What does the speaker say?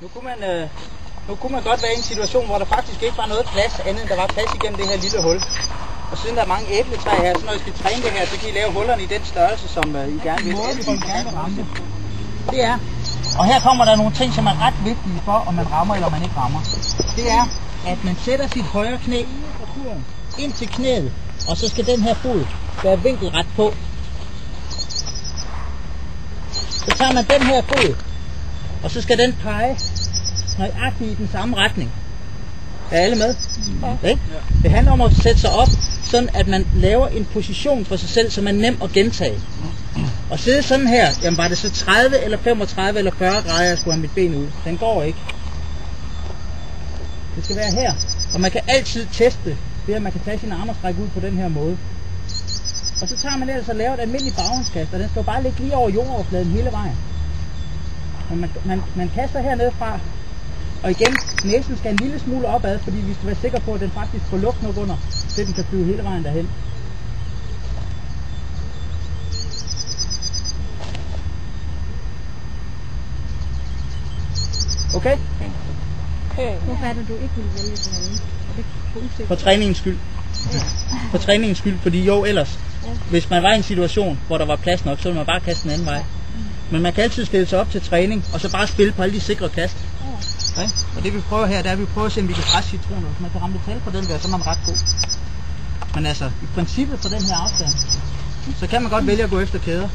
Nu kunne man godt være i en situation, hvor der faktisk ikke var noget plads, andet end der var plads igennem det her lille hul. Og siden der er mange æbletræer her, så når I skal træne det her, så kan I lave hullerne i den størrelse, som I gerne vil. Det er, og her kommer der nogle ting, som er ret vigtige for, om man rammer eller man ikke rammer. Det er, at man sætter sit højre knæ ind til knæet, og så skal den her fod være vinkelret på. Så tager man den her fod, og så skal den pege nøjagtigt i den samme retning. Er alle med? Ja. Det handler om at sætte sig op, sådan at man laver en position for sig selv, som er nem at gentage. Og sidde sådan her, jamen var det så 30 eller 35 eller 40 grader, jeg skulle have mit ben ud. Den går ikke. Det skal være her. Og man kan altid teste, ved at man kan tage sine arme og strække ud på den her måde. Og så tager man ellers og laver et almindeligt bagholdskast, og den skal bare ligge lige over jordoverfladen hele vejen. Men man kaster hernede fra, og igen, næsen skal en lille smule opad, fordi vi skal være sikre på, at den faktisk får luft nok under, så den kan flyve hele vejen derhen. Okay? Hvorfor er det, du ikke vil vælge det her? For træningens skyld. For træningens skyld, fordi jo ellers, hvis man var i en situation, hvor der var plads nok, så ville man bare kaste den anden vej. Men man kan altid stille sig op til træning, og så bare spille på alle de sikre kast. Okay? Og det vi prøver her, det er, at vi prøver at se, om vi kan presse citroner. Hvis man kan ramme metal på den der, så er man ret god. Men altså, i princippet for den her afstand, så kan man godt vælge at gå efter kæder.